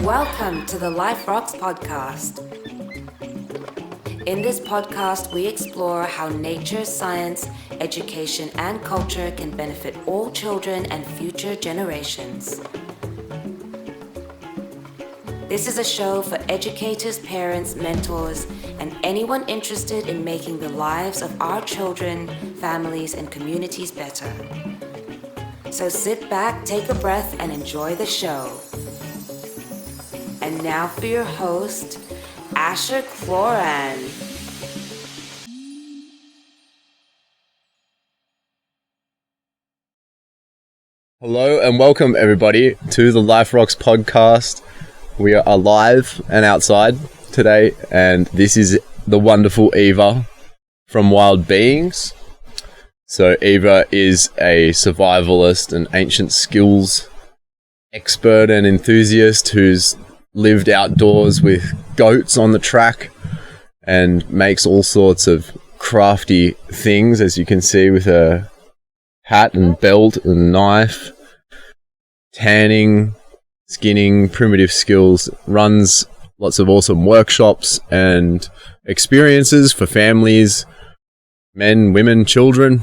Welcome to the Life Rocks podcast. In this podcast, we explore how nature, science, education, and culture can benefit all children and future generations. This is a show for educators, parents, mentors, and anyone interested in making the lives of our children, families, and communities better. So sit back, take a breath, and enjoy the show. And now for your host, Asher Cloran. Hello and welcome everybody to the Life Rocks podcast. We are alive and outside today, and this is the wonderful Eva from Wild Beings. So Eva is a survivalist and ancient skills expert and enthusiast who's lived outdoors with goats on the track and makes all sorts of crafty things, as you can see, with her hat and belt and knife, tanning, skinning, primitive skills, runs lots of awesome workshops and experiences for families, men, women, children,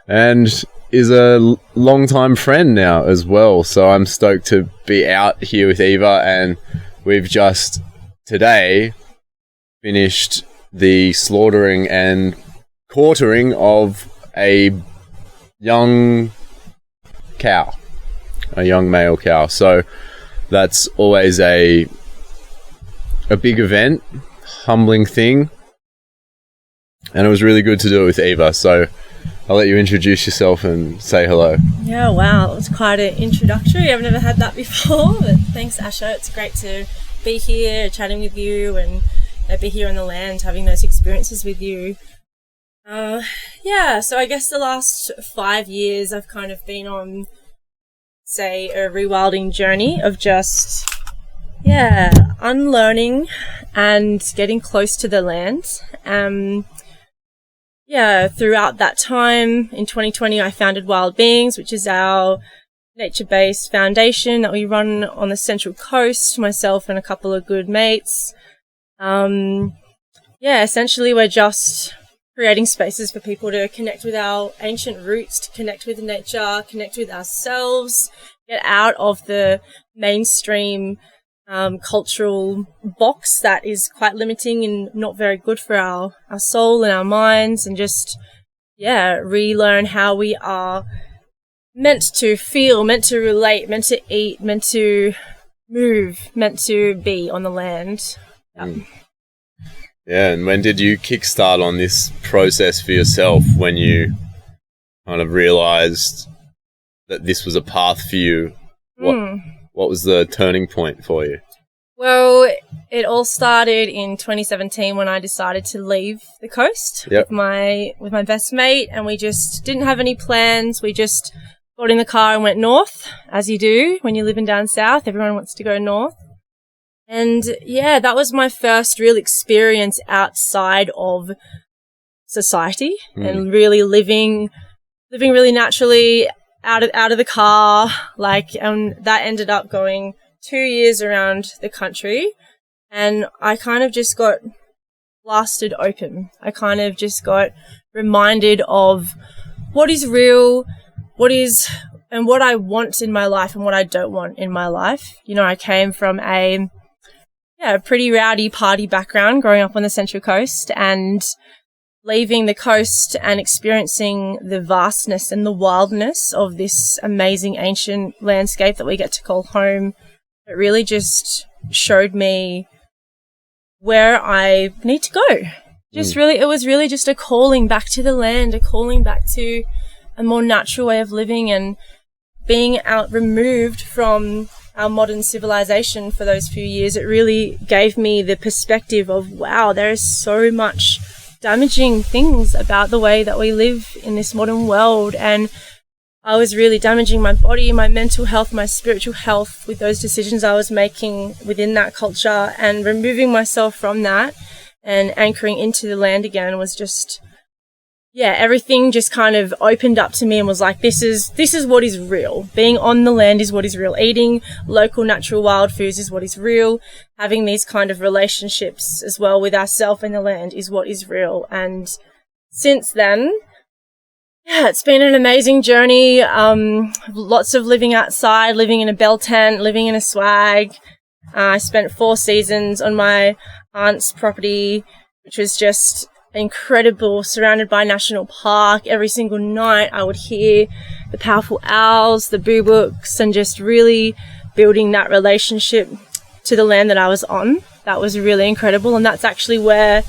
and is a long-time friend now as well. So I'm stoked to be out here with Eva, and we've just today finished the slaughtering and quartering of a young cow, a young male cow. So that's always a big event, humbling thing, and it was really good to do it with Eva. So I'll let you introduce yourself and say hello. Yeah, wow, it was quite an introductory. I've never had that before, but thanks, Asher. It's great to be here chatting with you and be here on the land, having those experiences with you. So I guess the last 5 years I've kind of been on, say, a rewilding journey of just, unlearning and getting close to the land. Throughout that time, in 2020, I founded Wild Beings, which is our nature-based foundation that we run on the Central Coast, myself and a couple of good mates. Essentially we're just creating spaces for people to connect with our ancient roots, to connect with nature, connect with ourselves, get out of the mainstream cultural box that is quite limiting and not very good for our soul and our minds, and just relearn how we are meant to feel, meant to relate, meant to eat, meant to move, meant to be on the land. And when did you kickstart on this process for yourself, when you kind of realized that this was a path for you? What was the turning point for you? Well, it all started in 2017 when I decided to leave the coast with my best mate, and we just didn't have any plans. We just got in the car and went north, as you do when you're living down south. Everyone wants to go north. And that was my first real experience outside of society and really living really naturally out of the car, and that ended up going 2 years around the country, and I kind of just got blasted open. I kind of just got reminded of what is real, what I want in my life and what I don't want in my life. You know, I came from a pretty rowdy party background growing up on the Central Coast, and leaving the coast and experiencing the vastness and the wildness of this amazing ancient landscape that we get to call home, it really just showed me where I need to go. It was really just a calling back to the land, a calling back to a more natural way of living, and being removed from our modern civilization for those few years. It really gave me the perspective of, wow, there is so much damaging things about the way that we live in this modern world, and I was really damaging my body, my mental health, my spiritual health with those decisions I was making within that culture, and removing myself from that and anchoring into the land again was just everything just kind of opened up to me and was like, this is what is real. Being on the land is what is real. Eating local, natural, wild foods is what is real. Having these kind of relationships as well with ourselves and the land is what is real. And since then, it's been an amazing journey. Lots of living outside, living in a bell tent, living in a swag. I spent 4 seasons on my aunt's property, which was just incredible, surrounded by national park. Every single night I would hear the powerful owls, the boo-books, and just really building that relationship to the land that I was on. That was really incredible, and that's actually where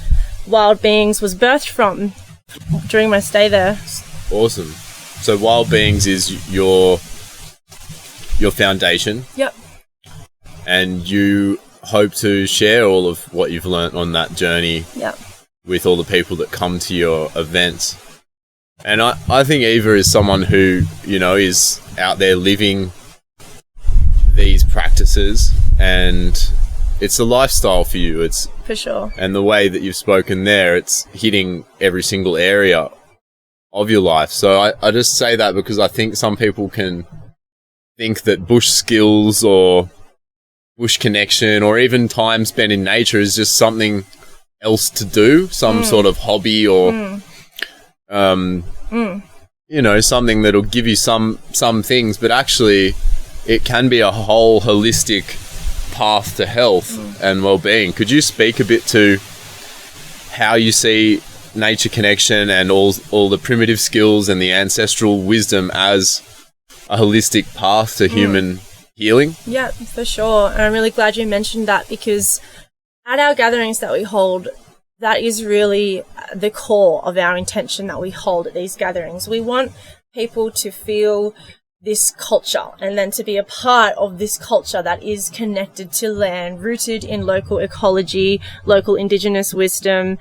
Wild Beings was birthed from during my stay there. Awesome. So Wild Beings is your foundation. Yep. And you hope to share all of what you've learnt on that journey. Yep. With all the people that come to your events. And I think Eva is someone who, you know, is out there living these practices, and it's a lifestyle for you. It's for sure. And the way that you've spoken there, it's hitting every single area of your life. So I just say that because I think some people can think that bush skills or bush connection or even time spent in nature is just something else to do, some sort of hobby or you know, something that'll give you some things, but actually it can be a whole holistic path to health and well-being. Could you speak a bit to how you see nature connection and all the primitive skills and the ancestral wisdom as a holistic path to human healing? Yeah, for sure. And I'm really glad you mentioned that, because at our gatherings that we hold, that is really the core of our intention that we hold at these gatherings. We want people to feel this culture and then to be a part of this culture that is connected to land, rooted in local ecology, local Indigenous wisdom,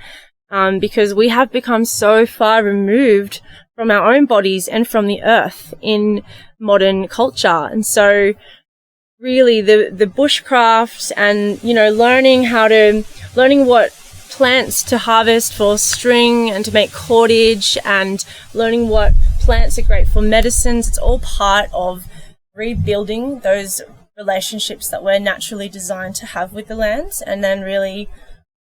because we have become so far removed from our own bodies and from the earth in modern culture. And so really the bushcraft and, you know, learning what plants to harvest for string and to make cordage, and learning what plants are great for medicines. It's all part of rebuilding those relationships that we're naturally designed to have with the land, and then really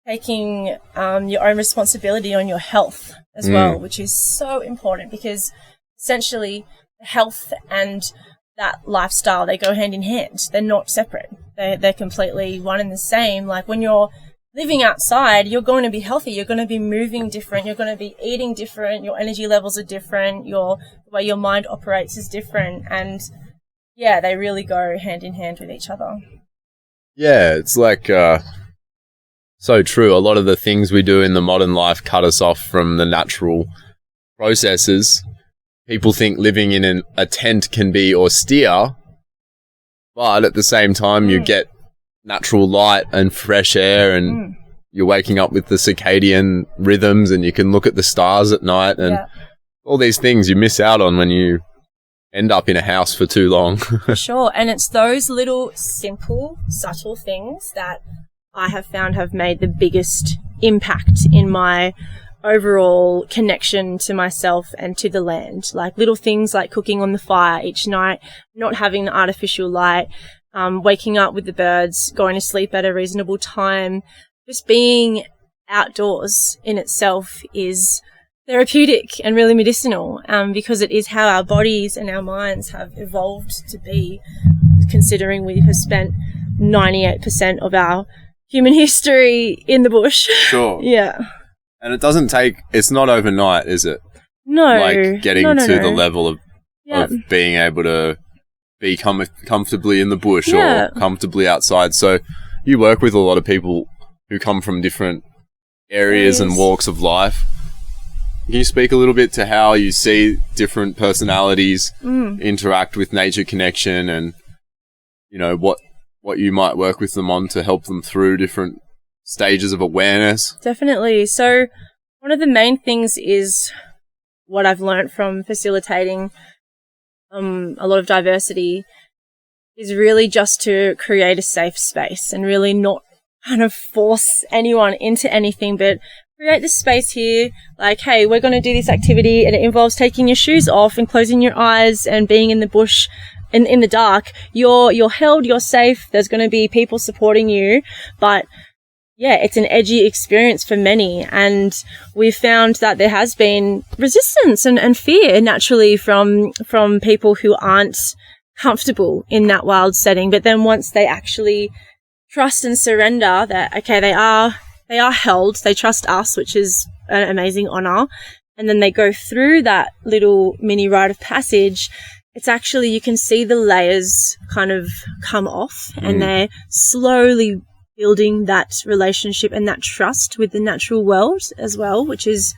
taking your own responsibility on your health as well, which is so important, because essentially health and that lifestyle, they go hand in hand. They're not separate. They're completely one and the same. Like when you're living outside, you're going to be healthy. You're going to be moving different. You're going to be eating different. Your energy levels are different. The way your mind operates is different. And yeah, they really go hand in hand with each other. Yeah, it's like so true. A lot of the things we do in the modern life cut us off from the natural processes. People think living in a tent can be austere, but at the same time you get natural light and fresh air, and you're waking up with the circadian rhythms, and you can look at the stars at night, and all these things you miss out on when you end up in a house for too long. For sure. And it's those little simple, subtle things that I have found have made the biggest impact in my overall connection to myself and to the land. Like little things like cooking on the fire each night, not having the artificial light, waking up with the birds, going to sleep at a reasonable time. Just being outdoors in itself is therapeutic and really medicinal, because it is how our bodies and our minds have evolved to be, considering we have spent 98% of our human history in the bush. Sure. Yeah. And it's not overnight, is it? No. Like getting to the level of being able to be comfortably in the bush or comfortably outside. So you work with a lot of people who come from different areas and walks of life. Can you speak a little bit to how you see different personalities interact with nature connection, and, you know, what you might work with them on to help them through different stages of awareness? Definitely. So one of the main things is what I've learned from facilitating a lot of diversity is really just to create a safe space and really not kind of force anyone into anything, but create this space here, like, hey, we're going to do this activity, and it involves taking your shoes off and closing your eyes and being in the bush in the dark. You're held, you're safe, there's going to be people supporting you, but yeah, it's an edgy experience for many, and we've found that there has been resistance and fear naturally from people who aren't comfortable in that wild setting. But then once they actually trust and surrender that, okay, they are held, they trust us, which is an amazing honor, and then they go through that little mini rite of passage, it's actually, you can see the layers kind of come off, and they're slowly building that relationship and that trust with the natural world as well, which is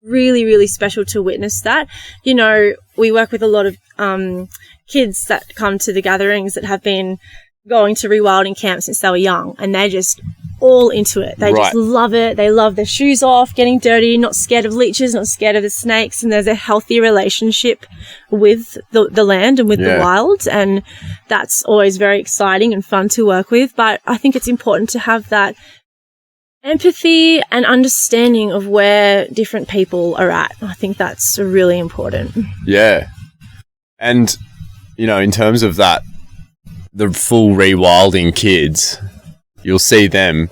really, really special to witness that. You know, we work with a lot of kids that come to the gatherings that have been going to rewilding camp since they were young, and they're just all into it. They just love it. They love their shoes off, getting dirty, not scared of leeches, not scared of the snakes, and there's a healthy relationship with the land and with the wild, and that's always very exciting and fun to work with. But I think it's important to have that empathy and understanding of where different people are at. I think that's really important. Yeah. And, you know, in terms of that, the full rewilding kids, you'll see them.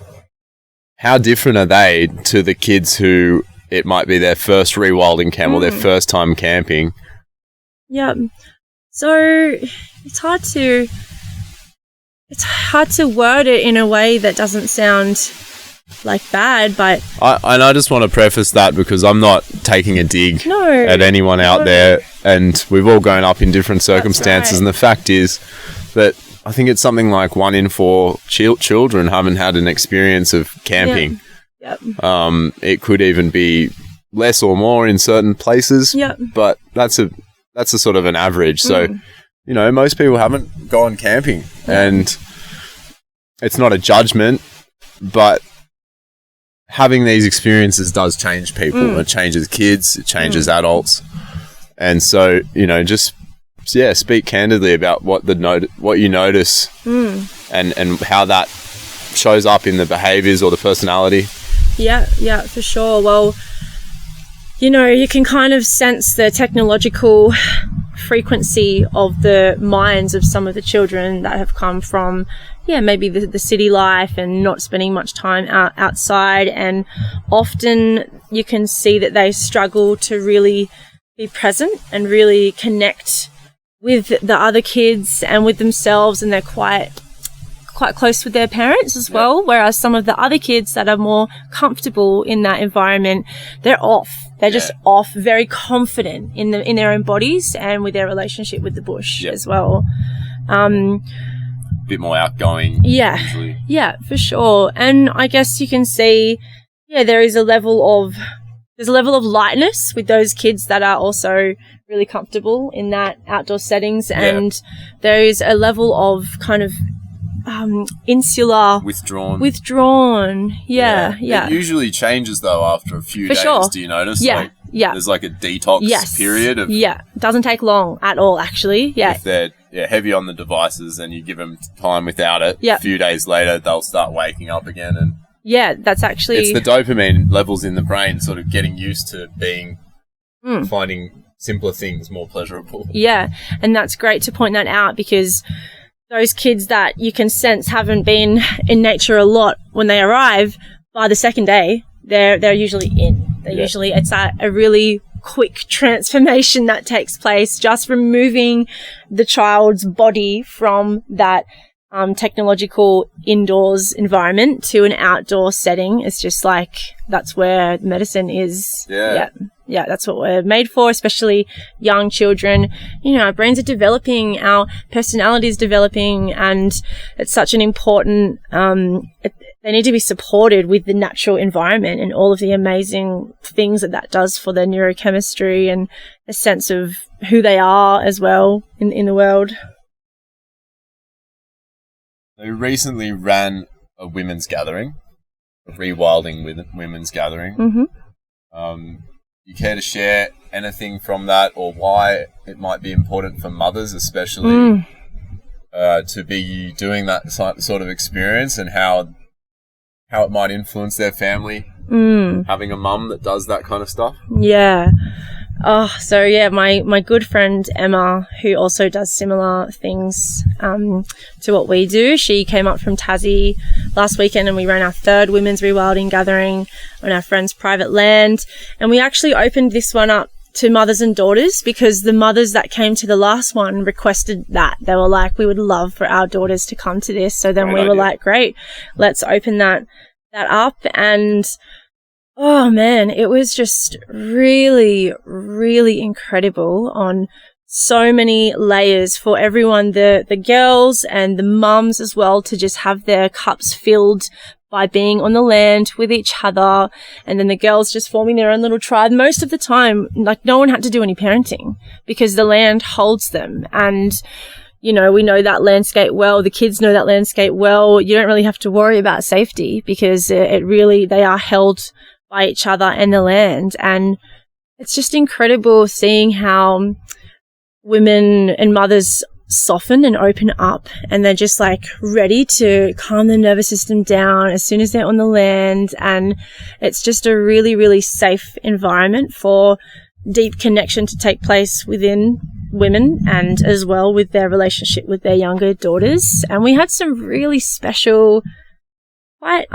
How different are they to the kids who it might be their first rewilding camp or their first time camping? Yeah. So it's hard to word it in a way that doesn't sound like bad, but I just want to preface that because I'm not taking a dig at anyone out there, and we've all grown up in different circumstances, and the fact is that I think it's something like 1 in 4 children haven't had an experience of camping. It could even be less or more in certain places, but that's a sort of an average. So, you know, most people haven't gone camping, and it's not a judgment, but having these experiences does change people. It changes kids, it changes adults. And so, you know, just speak candidly about what you notice and how that shows up in the behaviours or the personality. Yeah, for sure. Well, you know, you can kind of sense the technological frequency of the minds of some of the children that have come from maybe the city life and not spending much time outside, and often you can see that they struggle to really be present and really connect with the other kids and with themselves, and they're quite close with their parents as well, whereas some of the other kids that are more comfortable in that environment, they're off. They're just off, very confident in their own bodies and with their relationship with the bush as well. Bit more outgoing. Usually. Yeah, for sure. And I guess you can see, there's a level of lightness with those kids that are also really comfortable in that outdoor settings, and there is a level of kind of insular, withdrawn. It usually changes though after a few days. Sure. Do you notice? There's like a detox period of doesn't take long at all actually. If they're heavy on the devices and you give them time without it, a few days later they'll start waking up again, and that's actually, it's the dopamine levels in the brain sort of getting used to being finding simpler things more pleasurable. And that's great to point that out, because those kids that you can sense haven't been in nature a lot, when they arrive, by the second day, they're usually in. Usually, it's a really quick transformation that takes place, just removing the child's body from that technological indoors environment to an outdoor setting. It's just like, that's where medicine is. That's what we're made for, especially young children. You know, our brains are developing, our personality is developing, and it's such an important, they need to be supported with the natural environment and all of the amazing things that does for their neurochemistry and a sense of who they are as well in the world. They recently ran a women's gathering, a rewilding women's gathering. You care to share anything from that, or why it might be important for mothers especially to be doing that sort of experience, and how it might influence their family having a mum that does that kind of stuff? Yeah. Oh, so yeah, my good friend Emma, who also does similar things to what we do, she came up from Tassie last weekend and we ran our 3rd Women's Rewilding gathering on our friend's private land. And we actually opened this one up to mothers and daughters because the mothers that came to the last one requested that. They were like, we would love for our daughters to come to this. So then we were like, great, let's open that up. And oh man, it was just really, really incredible on so many layers for everyone, the girls and the mums as well, to just have their cups filled by being on the land with each other, and then the girls just forming their own little tribe. Most of the time, like, no one had to do any parenting because the land holds them. And, you know, we know that landscape well. The kids know that landscape well. You don't really have to worry about safety because they are held by each other and the land. And it's just incredible seeing how women and mothers soften and open up, and they're just like ready to calm their nervous system down as soon as they're on the land. And it's just a really, really safe environment for deep connection to take place within women and as well with their relationship with their younger daughters. And we had some really special, quite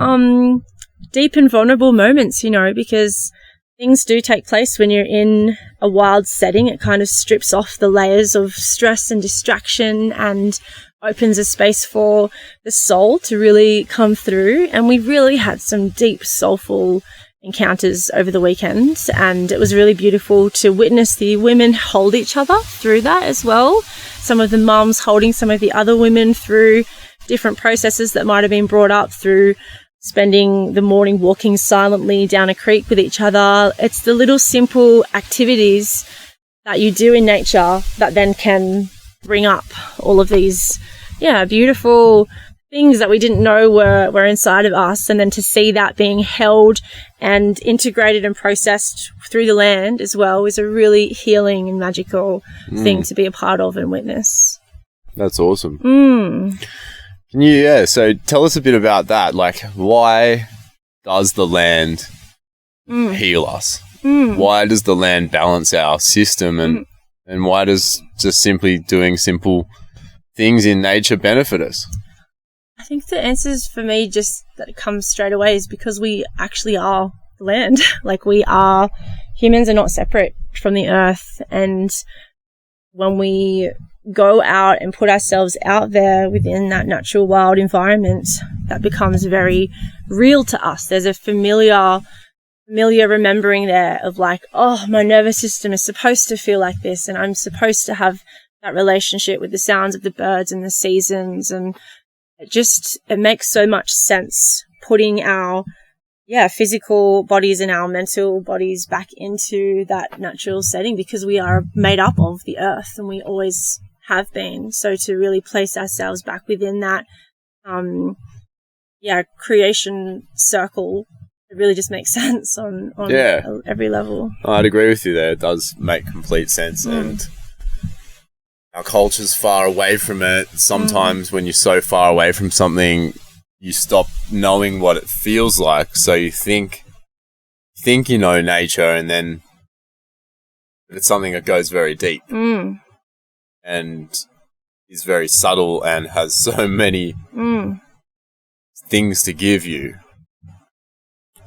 deep and vulnerable moments, you know, because things do take place when you're in a wild setting. It kind of strips off the layers of stress and distraction and opens a space for the soul to really come through. And we really had some deep, soulful encounters over the weekend. And it was really beautiful to witness the women hold each other through that as well. Some of the mums holding some of the other women through different processes that might have been brought up through spending the morning walking silently down a creek with each other. It's the little simple activities that you do in nature that then can bring up all of these, beautiful things that we didn't know were inside of us. And then to see that being held and integrated and processed through the land as well is a really healing and magical thing to be a part of and witness. That's awesome. So tell us a bit about that. Like, why does the land heal us? Why does the land balance our system? And why does just simply doing simple things in nature benefit us? I think the answers for me just that it comes straight away is because we actually are the land. Like, humans are not separate from the earth. And when we go out and put ourselves out there within that natural wild environment, that becomes very real to us. There's a familiar remembering there of like, oh, my nervous system is supposed to feel like this, and I'm supposed to have that relationship with the sounds of the birds and the seasons. And it makes so much sense putting our physical bodies and our mental bodies back into that natural setting, because we are made up of the earth and we always have been. So to really place ourselves back within that creation circle, it really just makes sense on every level. I'd agree with you there. It does make complete sense. And our culture's far away from it. Sometimes when you're so far away from something, you stop knowing what it feels like. So you think you know nature, and then it's something that goes very deep. And is very subtle and has so many things to give you.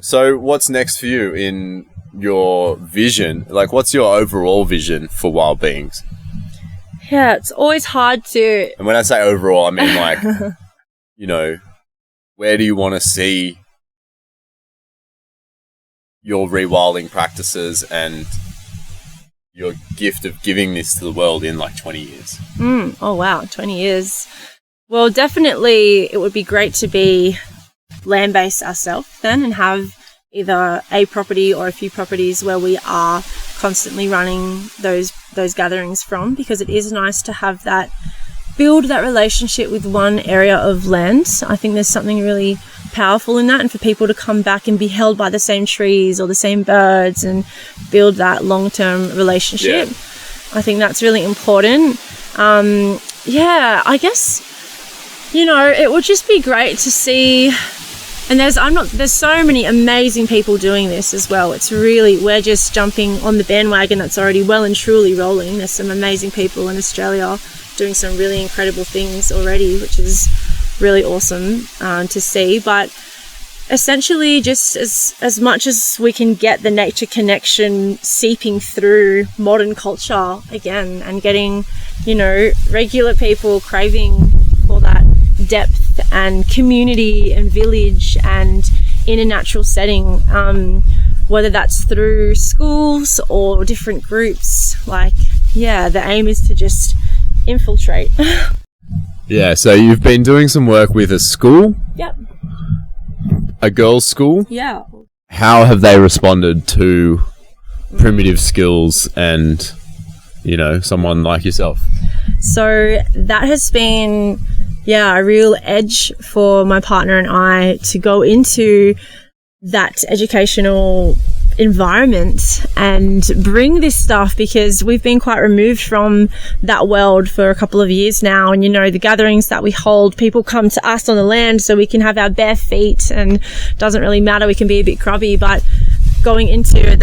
So what's next for you in your vision? Like, what's your overall vision for wild beings? Yeah, it's always hard to... And when I say overall, I mean like, where do you want to see your rewilding practices and your gift of giving this to the world in like 20 years? Oh, wow. 20 years. Well, definitely it would be great to be land-based ourselves then and have either a property or a few properties where we are constantly running those gatherings from, because it is nice to build that relationship with one area of land. I think there's something really powerful in that, and for people to come back and be held by the same trees or the same birds and build that long-term relationship. I think that's really important. I guess, it would just be great to see And there's so many amazing people doing this as well. It's really, we're just jumping on the bandwagon that's already well and truly rolling. There's some amazing people in Australia doing some really incredible things already, which is really awesome to see. But essentially, just as much as we can get the nature connection seeping through modern culture again, and getting, you know, regular people craving for that depth and community and village and in a natural setting, whether that's through schools or different groups. Like, yeah, the aim is to just infiltrate. Yeah, so you've been doing some work with a school? Yep. A girls' school? Yeah. How have they responded to primitive skills and, you know, someone like yourself? So that has been, a real edge for my partner and I to go into that educational environment and bring this stuff, because we've been quite removed from that world for a couple of years now. And, you know, the gatherings that we hold, people come to us on the land so we can have our bare feet, and it doesn't really matter, we can be a bit grubby, but going into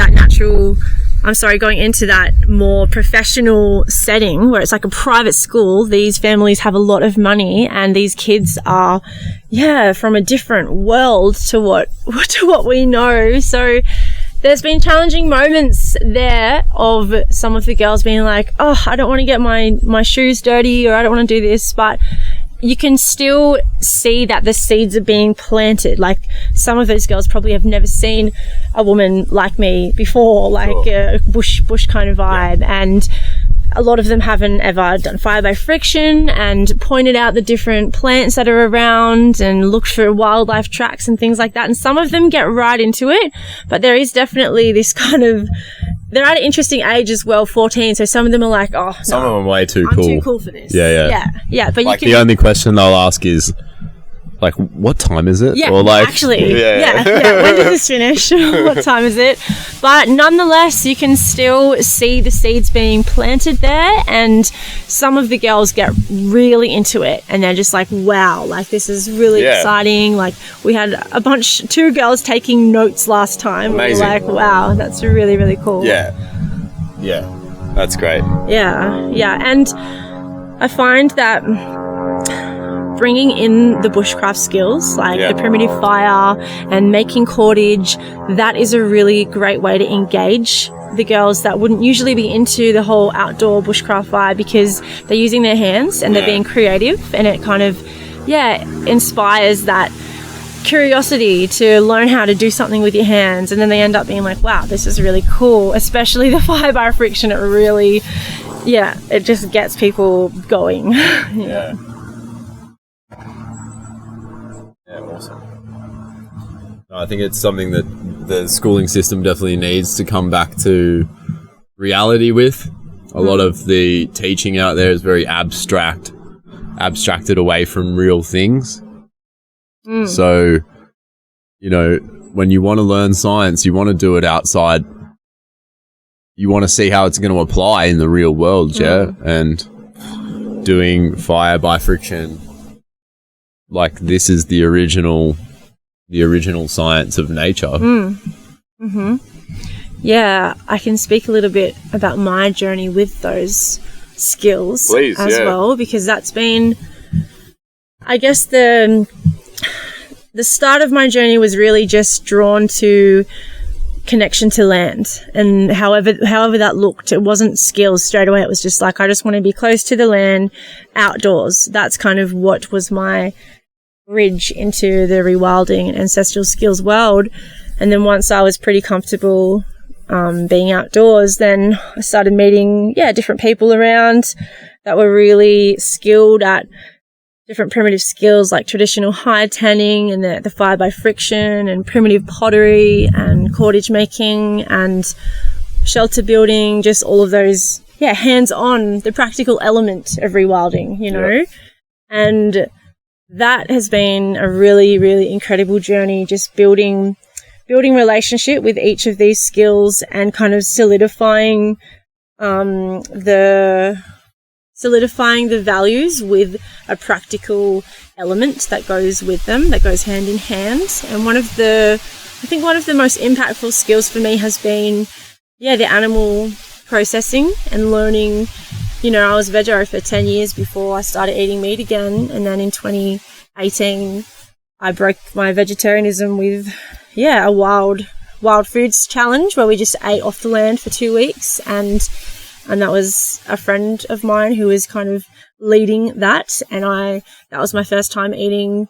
that more professional setting where it's like a private school, these families have a lot of money and these kids are, from a different world to what we know. So there's been challenging moments there of some of the girls being like, oh, I don't want to get my shoes dirty, or I don't want to do this, but you can still see that the seeds are being planted. Like, some of those girls probably have never seen a woman like me before, like a bush kind of vibe. Yeah. And a lot of them haven't ever done fire by friction and pointed out the different plants that are around and looked for wildlife tracks and things like that. And some of them get right into it, but there is definitely this kind of, they're at an interesting age as well, 14. So some of them are like, oh, some of them are way too I'm cool. too cool for this. Yeah. But like, the only question they'll ask is, like, what time is it? Yeah, or like, actually, when does this finish? What time is it? But nonetheless, you can still see the seeds being planted there, and some of the girls get really into it, and they're just like, wow, like, this is really exciting. Like, we had two girls taking notes last time. Amazing. We were like, wow, that's really, really cool. Yeah, that's great. Yeah, and I find that bringing in the bushcraft skills, like the primitive fire and making cordage, that is a really great way to engage the girls that wouldn't usually be into the whole outdoor bushcraft vibe, because they're using their hands and they're being creative, and it kind of, inspires that curiosity to learn how to do something with your hands. And then they end up being like, wow, this is really cool, especially the fire by friction. It really, it just gets people going. Yeah, awesome. I think it's something that the schooling system definitely needs to come back to reality with. A lot of the teaching out there is very abstracted away from real things. So, you know, when you want to learn science, you want to do it outside. You want to see how it's going to apply in the real world, and doing fire by friction, like, this is the original science of nature. Yeah, I can speak a little bit about my journey with those skills as well, because that's been, I guess, the start of my journey was really just drawn to connection to land, and however that looked. It wasn't skills straight away. It was just like, I just want to be close to the land, outdoors. That's kind of what was my bridge into the rewilding and ancestral skills world. And then once I was pretty comfortable being outdoors, then I started meeting different people around that were really skilled at different primitive skills, like traditional hide tanning and the fire by friction and primitive pottery and cordage making and shelter building, just all of those, hands-on, the practical element of rewilding, you know. And that has been a really, really incredible journey, just building relationship with each of these skills and kind of solidifying the solidifying the values with a practical element that goes with them, that goes hand in hand. And one of the most impactful skills for me has been, the animal processing and learning. I was veggie for 10 years before I started eating meat again. And then in 2018, I broke my vegetarianism with, a wild foods challenge where we just ate off the land for 2 weeks. And that was a friend of mine who was kind of leading that. And that was my first time eating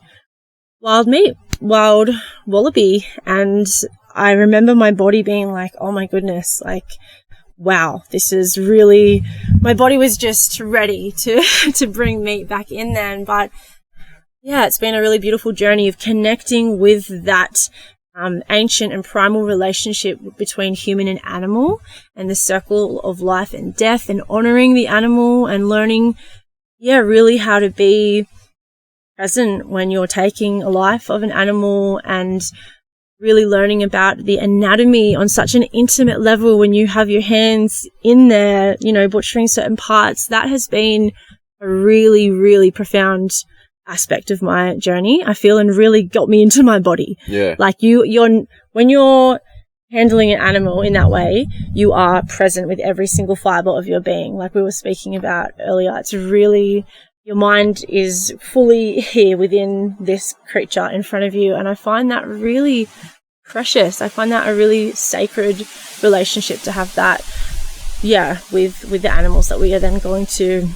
wild meat, wild wallaby. And I remember my body being like, oh my goodness, like, wow, this is really, my body was just ready to bring meat back in then. But it's been a really beautiful journey of connecting with that ancient and primal relationship between human and animal, and the circle of life and death, and honoring the animal and learning, really how to be present when you're taking a life of an animal, and really learning about the anatomy on such an intimate level when you have your hands in there, butchering certain parts. That has been a really, really profound aspect of my journey, I feel, and really got me into my body. Yeah. Like when you're handling an animal in that way, you are present with every single fiber of your being. Like we were speaking about earlier, it's really, your mind is fully here within this creature in front of you. And I find that really precious. I find that a really sacred relationship to have that, with the animals that we are then going to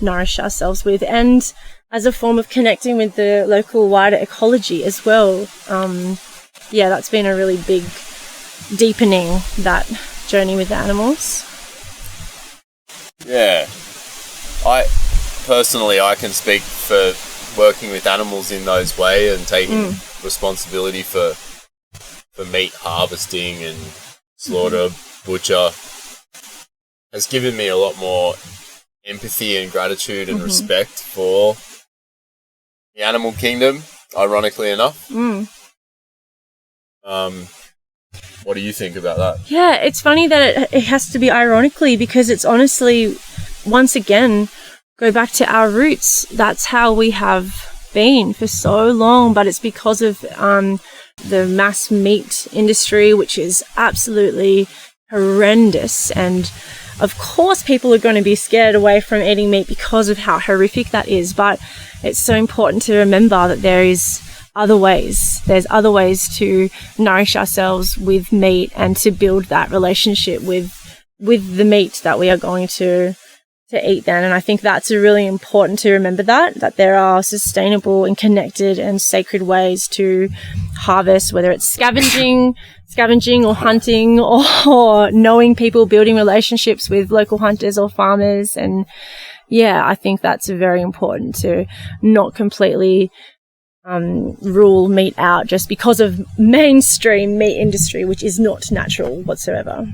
nourish ourselves with. And as a form of connecting with the local wider ecology as well. That's been a really big deepening, that journey with the animals. Yeah. I can speak for working with animals in those ways and taking responsibility for meat harvesting and slaughter, butcher, has given me a lot more empathy and gratitude and respect for the animal kingdom, ironically enough. What do you think about that? Yeah, it's funny that it has to be ironically, because it's honestly, once again, go back to our roots. That's how we have been for so long, but it's because of the mass meat industry, which is absolutely horrendous. And of course people are going to be scared away from eating meat because of how horrific that is. But it's so important to remember that there's other ways to nourish ourselves with meat and to build that relationship with the meat that we are going to eat then. And I think that's really important to remember, that there are sustainable and connected and sacred ways to harvest, whether it's scavenging or hunting, or knowing people, building relationships with local hunters or farmers. And I think that's very important, to not completely rule meat out just because of mainstream meat industry, which is not natural whatsoever.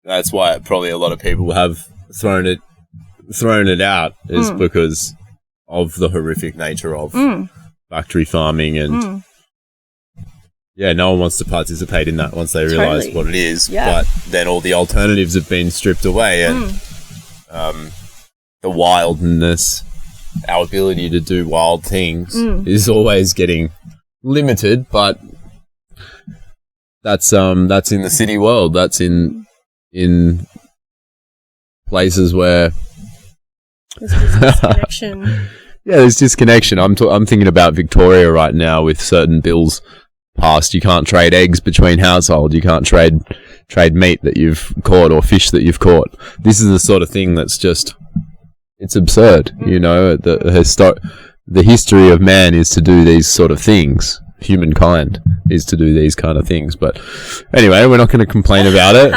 That's why probably a lot of people have thrown it out, is because of the horrific nature of factory farming, and no one wants to participate in that once they realise what it is. But then all the alternatives have been stripped away, and the wildness, our ability to do wild things, is always getting limited. But that's in the city world. That's in places where there's disconnection. There's disconnection. I'm thinking about Victoria right now with certain bills passed. You can't trade eggs between households. You can't trade meat that you've caught or fish that you've caught. This is the sort of thing that's just, it's absurd. The history of man is to do these sort of things. Humankind is to do these kind of things. But anyway, we're not going to complain about it.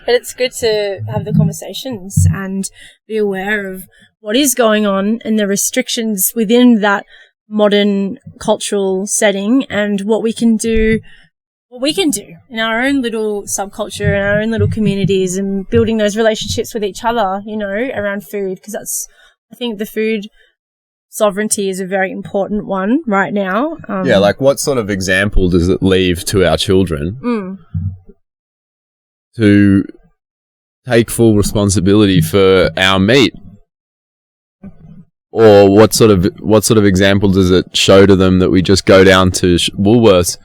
But it's good to have the conversations and be aware of what is going on and the restrictions within that modern cultural setting, and what we can do in our own little subculture and our own little communities, and building those relationships with each other, around food, because I think the food sovereignty is a very important one right now. Like what sort of example does it leave to our children to take full responsibility for our meat? Or what sort of example does it show to them that we just go down to Woolworths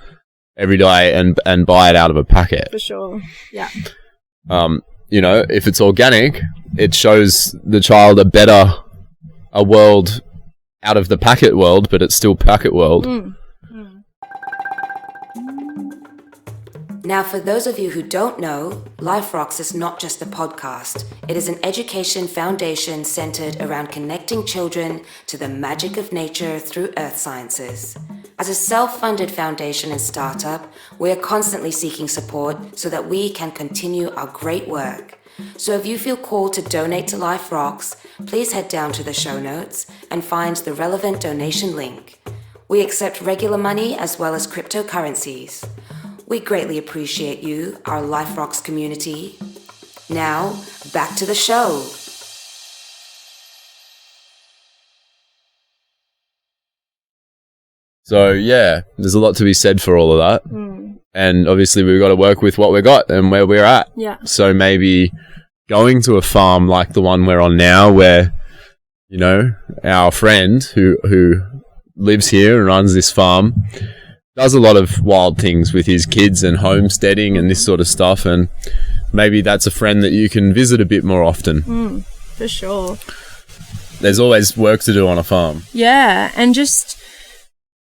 every day and buy it out of a packet? For sure. Yeah. You know, if it's organic, it shows the child a world out of the packet world, but it's still packet world. Now, for those of you who don't know, Life Rocks is not just a podcast. It is an education foundation centered around connecting children to the magic of nature through earth sciences. As a self-funded foundation and startup, we are constantly seeking support so that we can continue our great work. So if you feel called to donate to Life Rocks, please head down to the show notes and find the relevant donation link. We accept regular money as well as cryptocurrencies. We greatly appreciate you, our Life Rocks community. Now, back to the show. So, yeah, there's a lot to be said for all of that. And obviously we've got to work with what we got and where we're at. Yeah. So maybe going to a farm like the one we're on now, where, you know, our friend who lives here and runs this farm does a lot of wild things with his kids and homesteading and this sort of stuff, and maybe that's a friend that you can visit a bit more often. For sure. There's always work to do on a farm. Yeah, and just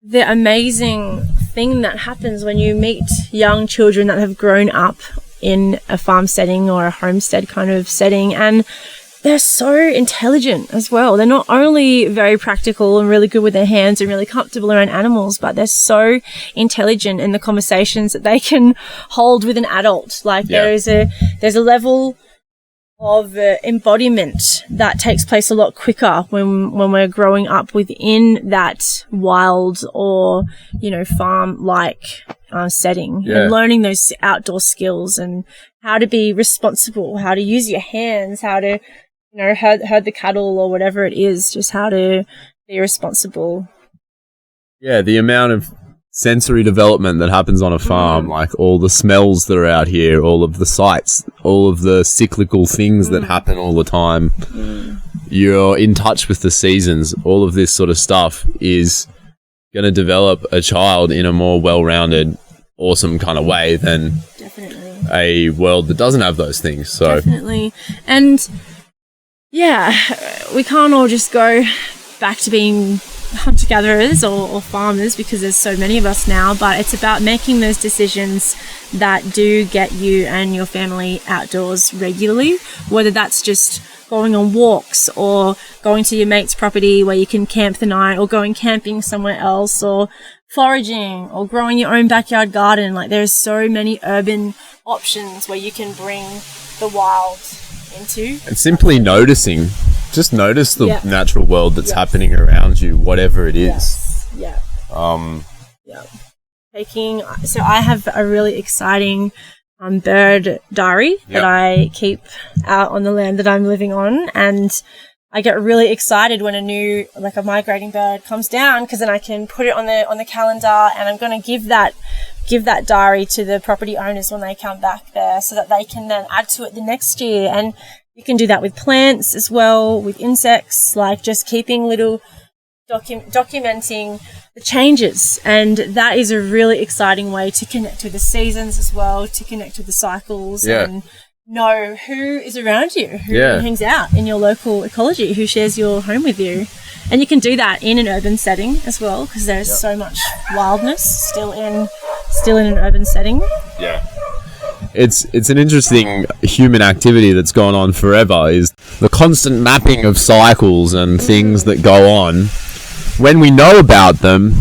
the amazing thing that happens when you meet young children that have grown up in a farm setting or a homestead kind of setting, and they're so intelligent as well. They're not only very practical and really good with their hands and really comfortable around animals, but they're so intelligent in the conversations that they can hold with an adult. Like there's a level of embodiment that takes place a lot quicker when we're growing up within that wild or, you know, farm-like setting, and learning those outdoor skills and how to be responsible, how to use your hands, how to, you know, herd the cattle or whatever it is, just how to be responsible. Yeah, the amount of sensory development that happens on a farm, like all the smells that are out here, all of the sights, all of the cyclical things that happen all the time. You're in touch with the seasons. All of this sort of stuff is going to develop a child in a more well-rounded, awesome kind of way than a world that doesn't have those things. So definitely. And yeah, we can't all just go back to being hunter-gatherers or farmers because there's so many of us now, but it's about making those decisions that do get you and your family outdoors regularly, whether that's just going on walks or going to your mate's property where you can camp the night, or going camping somewhere else, or foraging, or growing your own backyard garden. Like, there's so many urban options where you can bring the wild into. And simply noticing. Just notice the natural world that's happening around you, whatever it is. So I have a really exciting bird diary that I keep out on the land that I'm living on, and I get really excited when a migrating bird comes down, because then I can put it on the calendar, and I'm going to give that diary to the property owners when they come back there, so that they can then add to it the next year. And you can do that with plants as well, with insects, like just keeping little documenting the changes. And that is a really exciting way to connect with the seasons as well, to connect with the cycles and know who is around you, who hangs out in your local ecology, who shares your home with you. And you can do that in an urban setting as well, because there's so much wildness still in an urban setting. Yeah. It's an interesting human activity that's gone on forever, is the constant mapping of cycles and things that go on. When we know about them,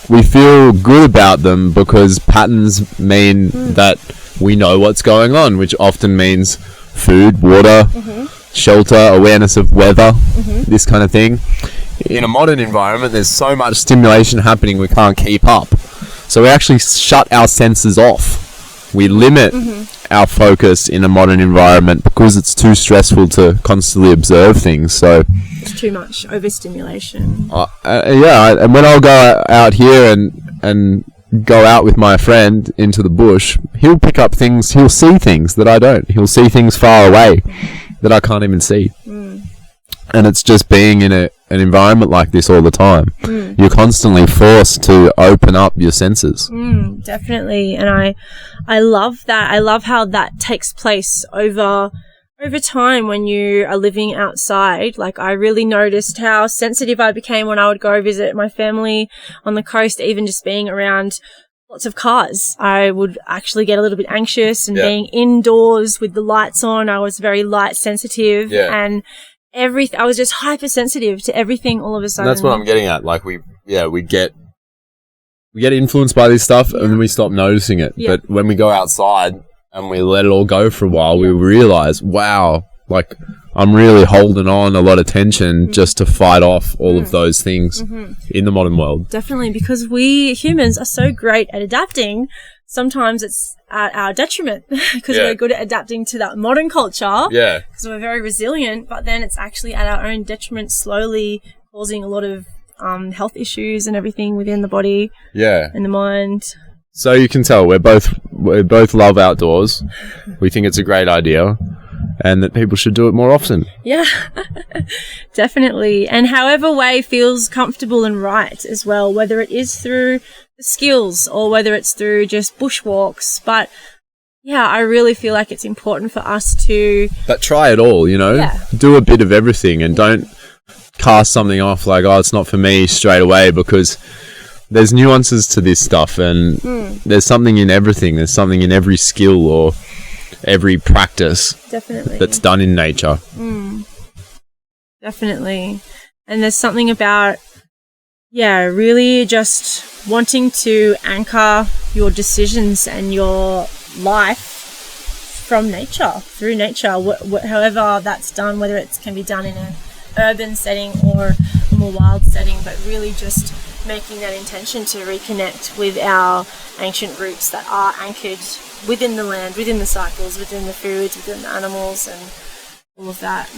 we feel good about them because patterns mean that we know what's going on, which often means food, water, shelter, awareness of weather, this kind of thing. In a modern environment, there's so much stimulation happening we can't keep up. So we actually shut our senses off. We limit our focus in a modern environment because it's too stressful to constantly observe things. So it's too much overstimulation. And when I'll go out here and go out with my friend into the bush, he'll pick up things, he'll see things that I don't. He'll see things far away that I can't even see. And it's just being in an environment like this all the time. You're constantly forced to open up your senses. Definitely. And I love that. I love how that takes place over time when you are living outside. Like, I really noticed how sensitive I became when I would go visit my family on the coast, even just being around lots of cars. I would actually get a little bit anxious, and being indoors with the lights on, I was very light sensitive, and I was just hypersensitive to everything all of a sudden. And that's what I'm getting at. Like, we get influenced by this stuff, and then we stop noticing it. But when we go outside and we let it all go for a while, we realize, wow, like, I'm really holding on a lot of tension just to fight off all of those things in the modern world. Definitely, because we humans are so great at adapting. Sometimes it's at our detriment because we're good at adapting to that modern culture. Yeah. Because we're very resilient, but then it's actually at our own detriment, slowly causing a lot of health issues and everything within the body. Yeah. And the mind. So you can tell we both love outdoors. We think it's a great idea, and that people should do it more often. Yeah, definitely. And however way feels comfortable and right as well, whether it is through the skills or whether it's through just bushwalks. But yeah, I really feel like it's important for us to... But try it all, you know? Yeah. Do a bit of everything, and don't cast something off like, oh, it's not for me straight away, because there's nuances to this stuff, and there's something in everything. There's something in every skill or every practice that's done in nature. Definitely. And there's something about, really just wanting to anchor your decisions and your life from nature, through nature, however that's done, whether it can be done in an urban setting or a more wild setting, but really just making that intention to reconnect with our ancient roots that are anchored within the land, within the cycles, within the foods, within the animals, and all of that.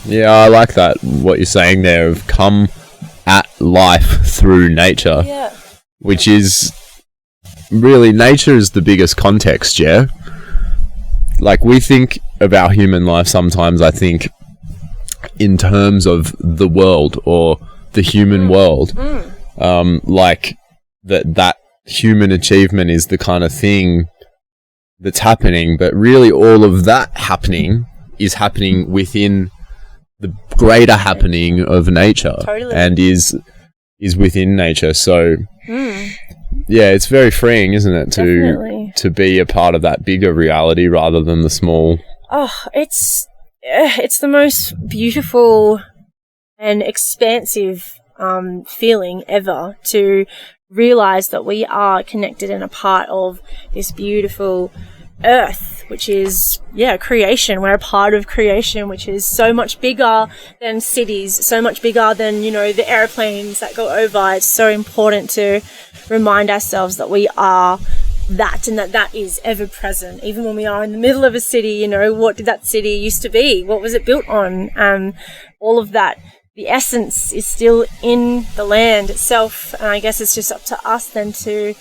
Yeah, I like that, what you're saying there, of come at life through nature. Yeah. Which is really, nature is the biggest context, yeah? Like, we think of our human life sometimes, I think, in terms of the world or the human world. Like, that human achievement is the kind of thing that's happening, but really all of that happening is happening within the greater happening of nature. Totally. And is within nature. So yeah, it's very freeing, isn't it, to be a part of that bigger reality rather than the small. Oh, it's the most beautiful and expansive feeling ever, to realize that we are connected and a part of this beautiful earth, which is creation. We're a part of creation, which is so much bigger than cities, so much bigger than, the airplanes that go over. It's so important to remind ourselves that we are that, and that is ever present. Even when we are in the middle of a city, what did that city used to be? What was it built on? All of that, the essence is still in the land itself. And I guess it's just up to us then to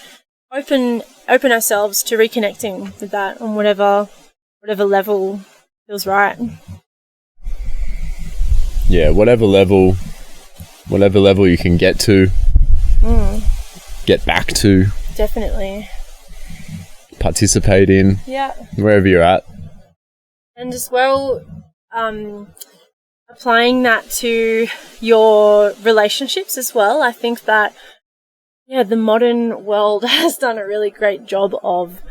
open ourselves to reconnecting with that on whatever level feels right. Yeah, whatever level you can get to, get back to. Definitely. Participate in. Yeah. Wherever you're at. And as well, applying that to your relationships as well. I think that, the modern world has done a really great job of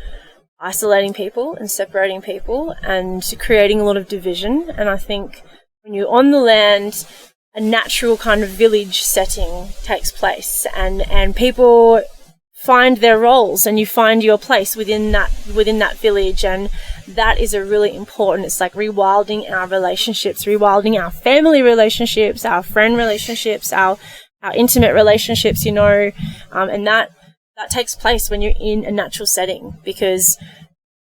isolating people and separating people and creating a lot of division. And I think when you're on the land, a natural kind of village setting takes place, and people find their roles, and you find your place within that village, and that is a really important. It's like rewilding our relationships, rewilding our family relationships, our friend relationships, our intimate relationships, and that takes place when you're in a natural setting, because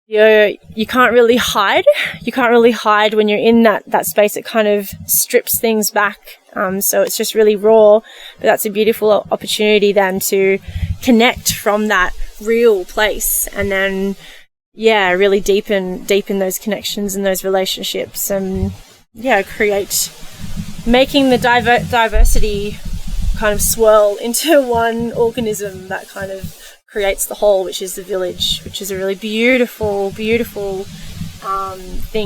you can't really hide. You can't really hide when you're in that space. It kind of strips things back. So it's just really raw, but that's a beautiful opportunity then to connect from that real place, and then really deepen those connections and those relationships, and create making the diversity kind of swirl into one organism that kind of creates the whole, which is the village, which is a really beautiful thing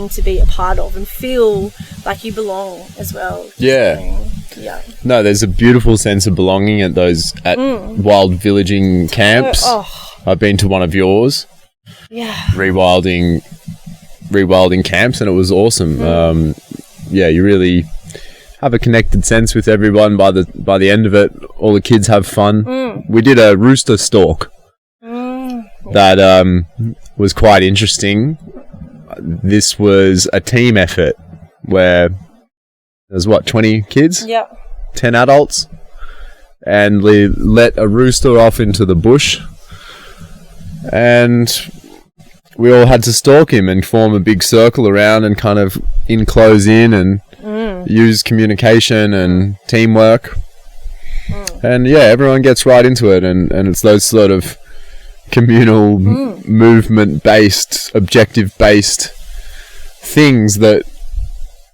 to be a part of and feel like you belong as well. Yeah. Yeah. No, there's a beautiful sense of belonging at wild villaging camps. I've been to one of yours. Yeah. Rewilding camps, and it was awesome. You really have a connected sense with everyone by the end of it. All the kids have fun. We did a rooster stalk that was quite interesting. This was a team effort where there's 20 kids? Yeah. 10 adults. And we let a rooster off into the bush. And we all had to stalk him and form a big circle around and kind of enclose in and use communication and teamwork. And yeah, everyone gets right into it, and it's those sort of communal movement-based, objective-based things that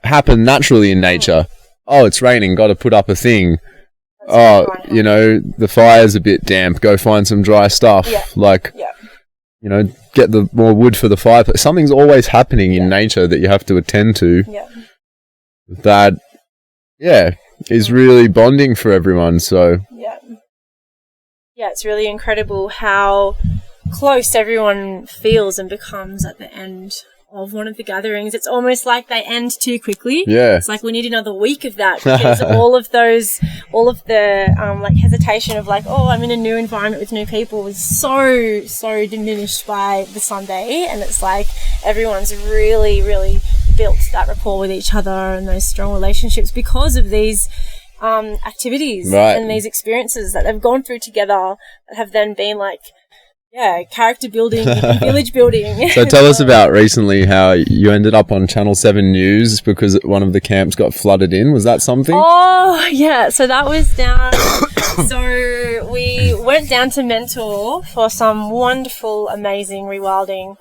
happen naturally in nature. Oh, it's raining, got to put up a thing. The fire's a bit damp, go find some dry stuff. Get the more wood for the fire. Something's always happening in nature that you have to attend to. That is really bonding for everyone. So it's really incredible how close everyone feels and becomes at the end of one of the gatherings. It's almost like they end too quickly. It's like we need another week of that, because all of the hesitation of like, oh, I'm in a new environment with new people was so diminished by the Sunday. And it's like everyone's really built that rapport with each other and those strong relationships because of these activities and these experiences that they've gone through together that have then been like, character building and village building. So tell us about recently how you ended up on Channel 7 News because one of the camps got flooded in. Was that something? Oh, yeah. So that was down... So we went down to Mentor for some wonderful, amazing rewilding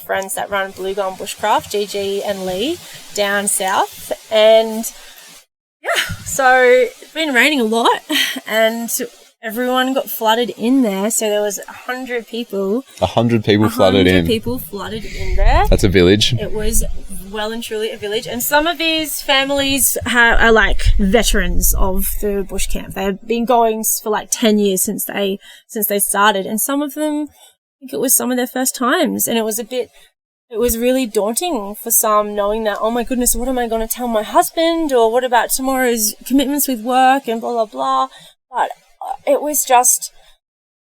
friends that run Blue Gum Bushcraft, Gigi and Lee, down south. And, so it's been raining a lot and... everyone got flooded in there, so there was 100 people. 100 people flooded in. 100 people flooded in there. That's a village. It was well and truly a village, and some of these families are like veterans of the bush camp. They've been going for like 10 years since they started, and some of them, I think it was some of their first times, and it was really daunting for some, knowing that, oh my goodness, what am I going to tell my husband, or what about tomorrow's commitments with work and blah blah blah. But it was just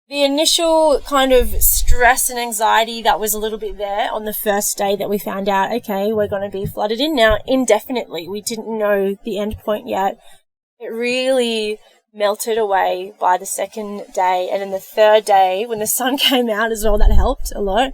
the initial kind of stress and anxiety that was a little bit there on the first day that we found out, okay, we're going to be flooded in now indefinitely. We didn't know the end point yet. It really melted away by the second day. And then the third day, when the sun came out as well, that helped a lot.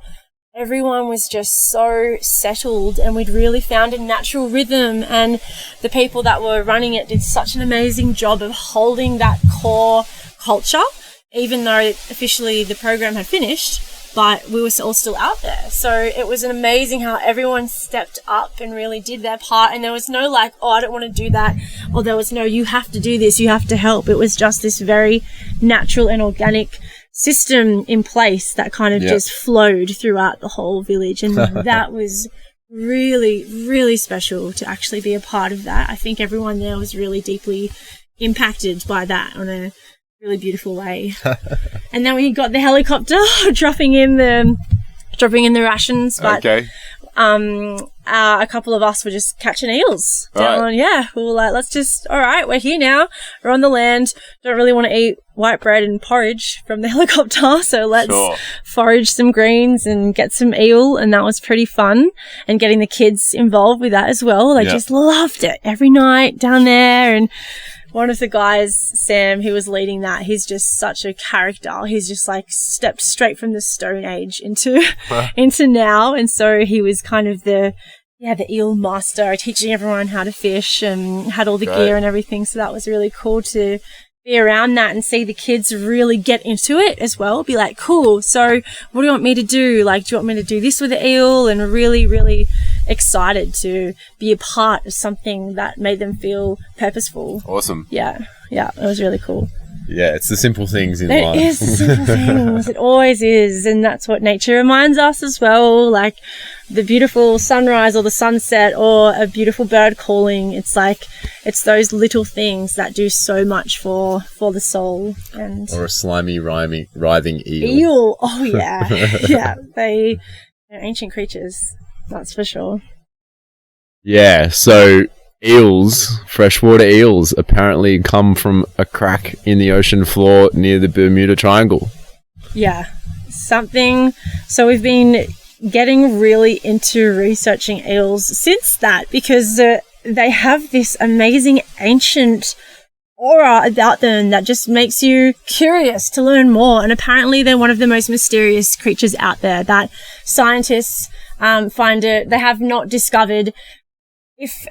Everyone was just so settled, and we'd really found a natural rhythm, and the people that were running it did such an amazing job of holding that core culture, even though officially the program had finished, but we were all still out there. So it was amazing how everyone stepped up and really did their part, and there was no like, oh, I don't want to do that, or there was no, you have to do this, you have to help. It was just this very natural and organic system in place that kind of just flowed throughout the whole village, and that was really, really special to actually be a part of that. I think everyone there was really deeply impacted by that on a really beautiful way. And then we got the helicopter dropping in the rations, but a couple of us were just catching eels down. Right. We were like, we're here now, we're on the land, don't really want to eat white bread and porridge from the helicopter, so let's forage some greens and get some eel. And that was pretty fun, and getting the kids involved with that as well. They just loved it every night down there. And one of the guys, Sam, who was leading that, he's just such a character. He's just like stepped straight from the Stone Age into now. And so he was kind of the eel master, teaching everyone how to fish, and had all the gear and everything. So that was really cool to be around that and see the kids really get into it as well. Be like, cool, so what do you want me to do? Like, do you want me to do this with the eel? And really, really excited to be a part of something that made them feel purposeful. Awesome. Yeah, it was really cool. Yeah, it's the simple things in life. It is the simple things. It always is. And that's what nature reminds us as well. Like the beautiful sunrise or the sunset or a beautiful bird calling. It's like, it's those little things that do so much for the soul. Or a slimy, writhing eel. Eel. Oh, yeah. Yeah. They're ancient creatures. That's for sure. Yeah. So eels, freshwater eels, apparently come from a crack in the ocean floor near the Bermuda Triangle. Yeah, so we've been getting really into researching eels since that, because they have this amazing ancient aura about them that just makes you curious to learn more. And apparently they're one of the most mysterious creatures out there that scientists they have not discovered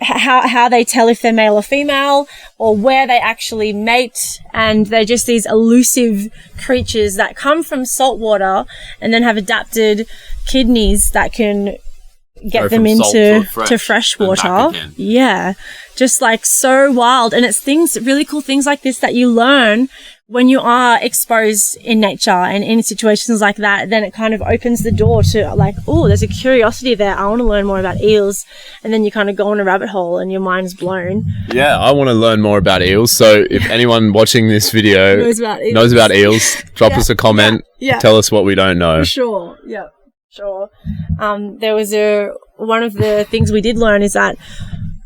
how they tell if they're male or female, or where they actually mate. And they're just these elusive creatures that come from salt water and then have adapted kidneys that can get them into fresh water. Yeah, just like so wild. And it's really cool things like this that you learn when you are exposed in nature and in situations like that. Then it kind of opens the door to like, oh, there's a curiosity there. I want to learn more about eels. And then you kind of go on a rabbit hole and your mind's blown. Yeah, I want to learn more about eels. So if anyone watching this video knows about eels, drop us a comment. Yeah. Tell us what we don't know. For sure. Yeah, sure. There was one of the things we did learn is that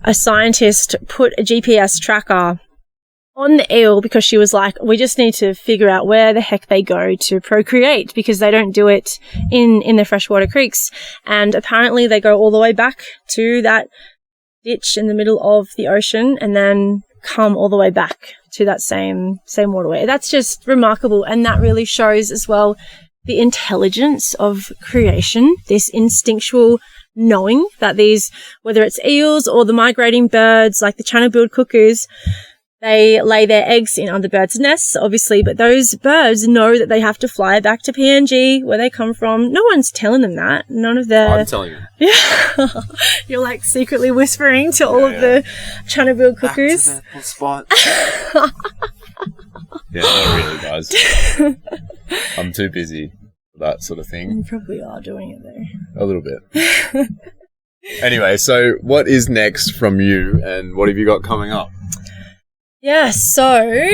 a scientist put a GPS tracker on the eel because she was like, we just need to figure out where the heck they go to procreate, because they don't do it in the freshwater creeks. And apparently they go all the way back to that ditch in the middle of the ocean and then come all the way back to that same waterway. That's just remarkable. And that really shows as well the intelligence of creation, this instinctual knowing that these, whether it's eels or the migrating birds like the channel-billed cuckoos, they lay their eggs in other birds' nests, obviously, but those birds know that they have to fly back to PNG, where they come from. No one's telling them that. None of their... I'm telling you. Yeah. You're like secretly whispering to all of the channel-billed cuckoos. Back to the spot. Yeah, not really, guys. I'm too busy for that sort of thing. You probably are doing it, though. A little bit. Anyway, so what is next from you, and what have you got coming up? Yeah, so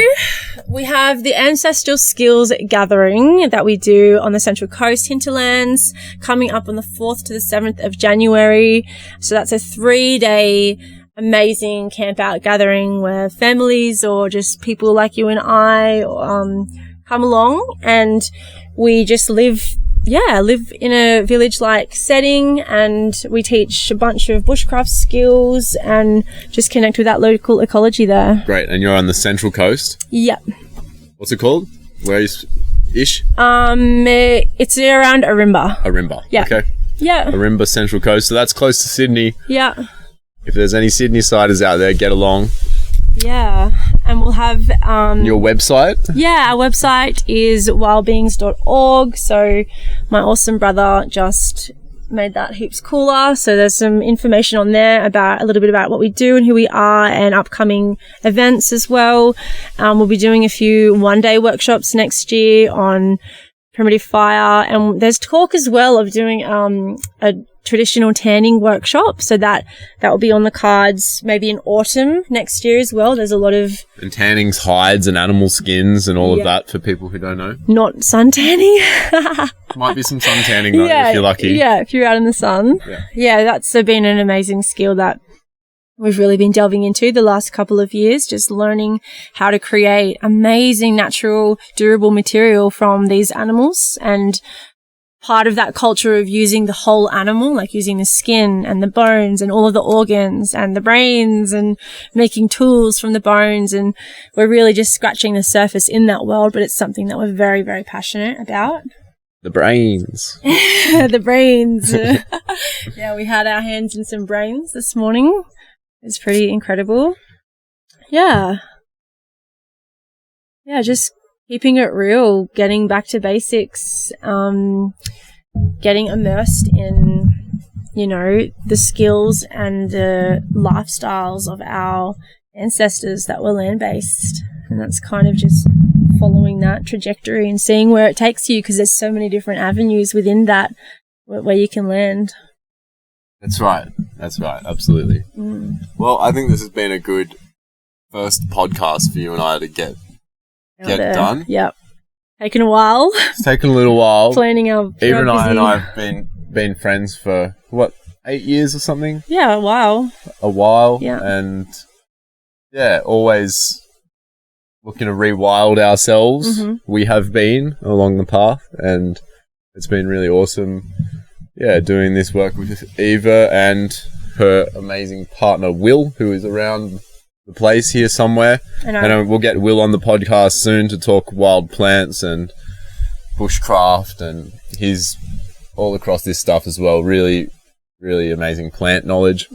we have the Ancestral Skills Gathering that we do on the Central Coast hinterlands coming up on the 4th to the 7th of January. So that's a 3-day amazing camp out gathering where families or just people like you and I come along, and we just live in a village-like setting, and we teach a bunch of bushcraft skills and just connect with that local ecology there. Great. And you're on the Central Coast? Yep. What's it called? Where is ish? It's around Arimba. Arimba. Yeah. Okay. Yeah. Arimba, Central Coast. So that's close to Sydney. Yeah. If there's any Sydney-siders out there, get along. Yeah. And we'll have... your website? Yeah, our website is wellbeings.org. So my awesome brother just made that heaps cooler. So there's some information on there about a little bit about what we do and who we are, and upcoming events as well. We'll be doing a few one-day workshops next year on primitive fire. And there's talk as well of doing a traditional tanning workshop, so that will be on the cards maybe in autumn next year as well. There's a lot of... And tanning's hides and animal skins and all of that for people who don't know. Not sun tanning. Might be some sun tanning though, if you're lucky. Yeah, if you're out in the sun. Yeah, that's been an amazing skill that we've really been delving into the last couple of years, just learning how to create amazing natural durable material from these animals. And part of that culture of using the whole animal, like using the skin and the bones and all of the organs and the brains and making tools from the bones. And we're really just scratching the surface in that world, but it's something that we're very, very passionate about. The brains. The brains. Yeah, we had our hands in some brains this morning. It's pretty incredible. Yeah. just keeping it real, getting back to basics, getting immersed in, the skills and the lifestyles of our ancestors that were land-based. And that's kind of just following that trajectory and seeing where it takes you, because there's so many different avenues within that where you can land. That's right. Absolutely. Well, I think this has been a good first podcast for you and I to get done. Yep. Taken a while. It's taken a little while. Planning our Eva and I have been friends for 8 years or something? Yeah, a while. Yeah. And always looking to rewild ourselves. We have been along the path, and it's been really awesome. Doing this work with Eva and her amazing partner Will, who is around the place here somewhere. And we'll get Will on the podcast soon to talk wild plants and bushcraft, and he's all across this stuff as well. Really, really amazing plant knowledge.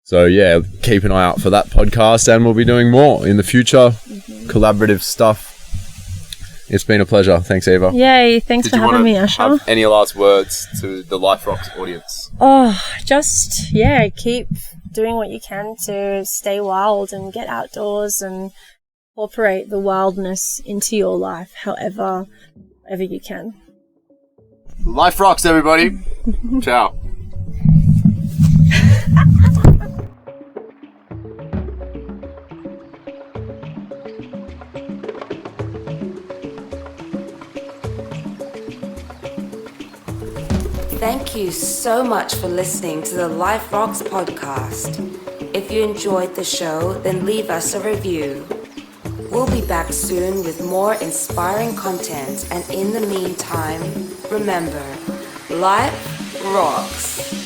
So keep an eye out for that podcast, and we'll be doing more in the future. Collaborative stuff. It's been a pleasure. Thanks, Eva. Yay, thanks for having me, Asher. Have any last words to the Life Rocks audience? Just keep doing what you can to stay wild and get outdoors and incorporate the wildness into your life however you can. Life Rocks, everybody. Ciao. Thank you so much for listening to the Life Rocks podcast. If you enjoyed the show, then leave us a review. We'll be back soon with more inspiring content, and in the meantime, remember, life rocks.